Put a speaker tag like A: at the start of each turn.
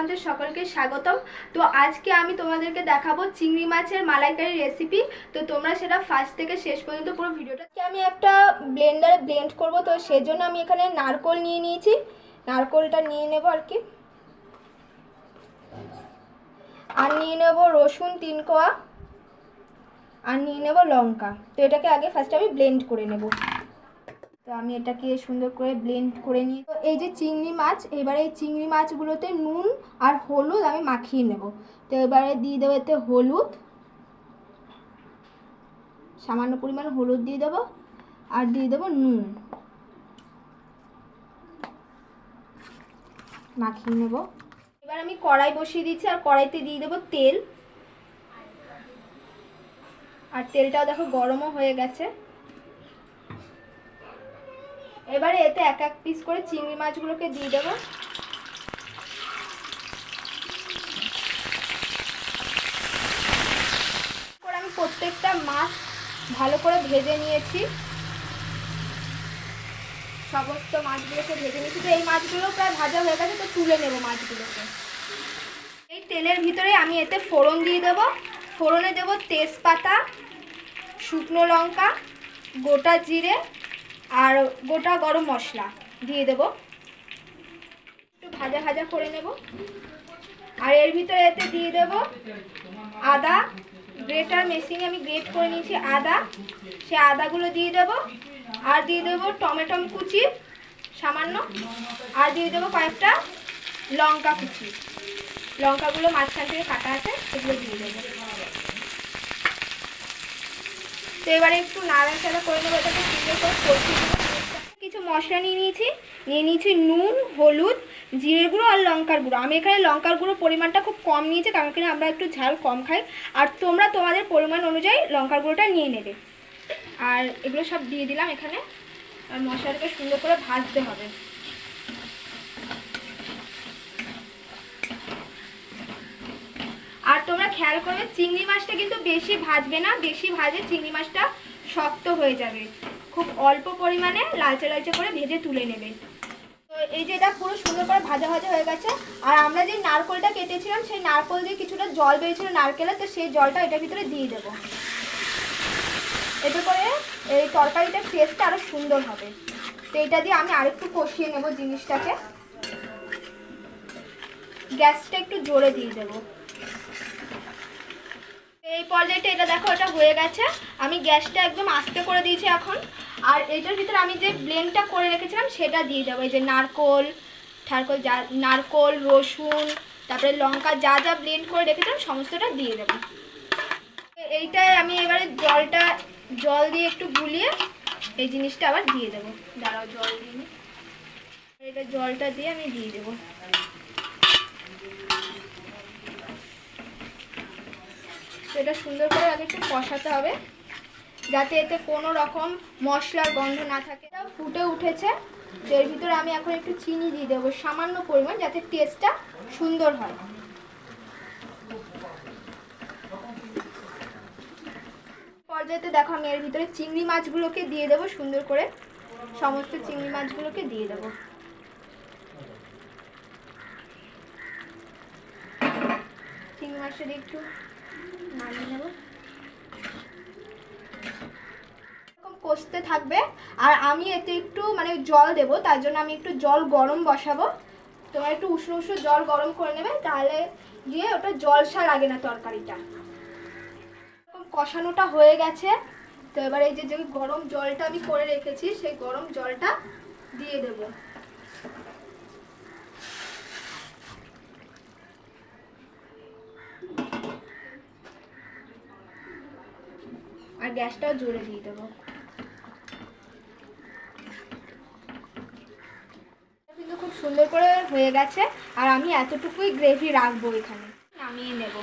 A: তোমাদের সকলকে স্বাগতম। তো আজকে আমি তোমাদেরকে দেখাবো চিংড়ি মাছের মালাইকারি রেসিপি। তো তোমরা সেটা ফার্স্ট থেকে শেষ পর্যন্ত পুরো ভিডিওটা। আমি একটা ব্লেন্ডারে ব্লেন্ড করব, তো সেজন্য আমি এখানে নারকোল নিয়ে নিয়েছি। নারকোলটা নিয়ে নেব আর কি, আর নিয়ে নেব রসুন 3 কোয়া, আর নিয়ে নেব লঙ্কা। তো এটাকে আগে ফার্স্ট আমি ব্লেন্ড করে নেব। তো আমি এটাকে সুন্দর করে ব্লেন্ড করে নিই। তো এই যে চিংড়ি মাছ, এবারে এই চিংড়ি মাছগুলোতে নুন আর হলুদ আমি মাখিয়ে নেব। তো এবারে দিয়ে দেবো এতে হলুদ, সামান্য পরিমাণ হলুদ দিয়ে দেবো, আর দিয়ে দেবো নুন, মাখিয়ে নেব। এবার আমি কড়াই বসিয়ে দিচ্ছি, আর কড়াইতে দিয়ে দেবো তেল। আর তেলটাও দেখো গরমও হয়ে গেছে। এবারে এতে এক এক পিস করে চিংড়ি মাছগুলোকে দিয়ে দেবো। আমি প্রত্যেকটা মাছ ভালো করে ভেজে নিয়েছি, সমস্ত মাছগুলোকে ভেজে নিয়েছি। তো এই মাছগুলো প্রায় ভাজা হয়ে গেছে, তো তুলে নেব মাছগুলোকে। এই তেলের ভিতরে আমি এতে ফোড়ন দিয়ে দেবো। ফোড়নে দেব তেজপাতা, শুকনো লঙ্কা, গোটা জিরে আর গোটা গরম মশলা দিয়ে দেব। একটু ভাজা ভাজা করে নেব। আর এর ভিতরে এতে দিয়ে দেব আদা, গ্রেটার মেশিনে আমি গ্রেট করে নিয়েছি আদা, সে আদাগুলো দিয়ে দেব। আর দিয়ে দেবো টমেটো কুচি সামান্য, আর দিয়ে দেবো কয়েকটা লঙ্কা কুচি। লঙ্কাগুলো মাঝখান থেকে কাটা আছে, সেগুলো দিয়ে দেবো। তো এবারে একটু নাড়াচাড়া করে নেবো, এটাকে সুন্দর করে কষিয়ে নেবো। কিছু মশলা নিয়ে নিয়েছি নুন, হলুদ, জিরের গুঁড়ো আর লঙ্কার গুঁড়ো। আমি এখানে লঙ্কার গুঁড়ো পরিমাণটা খুব কম নিয়েছি, কারণ কি আমরা একটু ঝাল কম খাই, আর তোমরা তোমাদের পরিমাণ অনুযায়ী লঙ্কার গুঁড়োটা নিয়ে নেবে। আর এগুলো সব দিয়ে দিলাম এখানে। আর মশলাটাকে সুন্দর করে ভাজতে হবে। আর তোমরা খেয়াল করবে চিংড়ি মাছটা কিন্তু বেশি ভাজবে না, বেশি ভাজে চিংড়ি মাছটা শক্ত হয়ে যাবে। খুব অল্প পরিমাণে লালচে লালচে করে ভেজে তুলে নেবে। তো এই যে এটা পুরো সুন্দর করে ভাজা ভাজা হয়ে গেছে। আর আমরা যে নারকোলটা কেটেছিলাম, সেই নারকোল দিয়ে কিছুটা জল বেরিয়েছিল নারকেলের, তো সেই জলটা এটার ভিতরে দিয়ে দেবো। এতে করে এই তরকারিটার টেস্টটা আরও সুন্দর হবে। তো এটা দিয়ে আমি আরেকটু কষিয়ে নেব জিনিসটাকে। গ্যাসটা একটু জোরে দিয়ে দেবো। এই পর্যায়ে এটা দেখো, এটা হয়ে গেছে। আমি গ্যাসটা একদম আস্তে করে দিয়েছি এখন। আর এটার ভিতরে আমি যে ব্লেন্ডটা করে রেখেছিলাম সেটা দিয়ে দেবো। এই যে নারকোল, রসুন, তারপরে লঙ্কা, যা যা ব্লেন্ড করে রেখেছিলাম সমস্তটা দিয়ে দেবো। এইটাই আমি এবারে জল দিয়ে একটু গুলিয়ে এই জিনিসটা আবার দিয়ে দেবো। দাঁড়াও, জল দিয়ে নিই। এটা জলটা দিয়ে আমি দিয়ে দেবো। এটা সুন্দর করে আগে একটু কষাতে হবে, যাতে এতে কোনো রকম মশলার গন্ধ না থাকে। এটা ফুটে উঠেছে, এর ভিতরে আমি এখন একটু চিনি দিয়ে দেবো সামান্য পরিমাণ, যাতে টেস্টটা সুন্দর হয়। পর্যায়ে দেখো আমি এর ভিতরে চিংড়ি মাছগুলোকে দিয়ে দেবো। সুন্দর করে সমস্ত চিংড়ি মাছগুলোকে দিয়ে দেবো। চিংড়ি মাছটা দিয়ে একটু নাড়িয়ে নেব। এরকম কষতে থাকবে। আর আমি এতে একটু জল দেব, তার জন্য আমি একটু জল গরম বসাবো। তোমার একটু উষ্ণ উষ্ণ জল গরম করে নেবে, তাহলে গিয়ে ওটা জলসা লাগে না তরকারিটা। কষানোটা হয়ে গেছে। তো এবার এই যে গরম জলটা আমি করে রেখেছি, সেই গরম জলটা দিয়ে দেব। আর গ্যাসটাও জোরে দিয়ে দেবো। কিন্তু খুব সুন্দর করে হয়ে গেছে। আর আমি এতটুকুই গ্রেভি রাখবো, এখানে নামিয়ে নেব।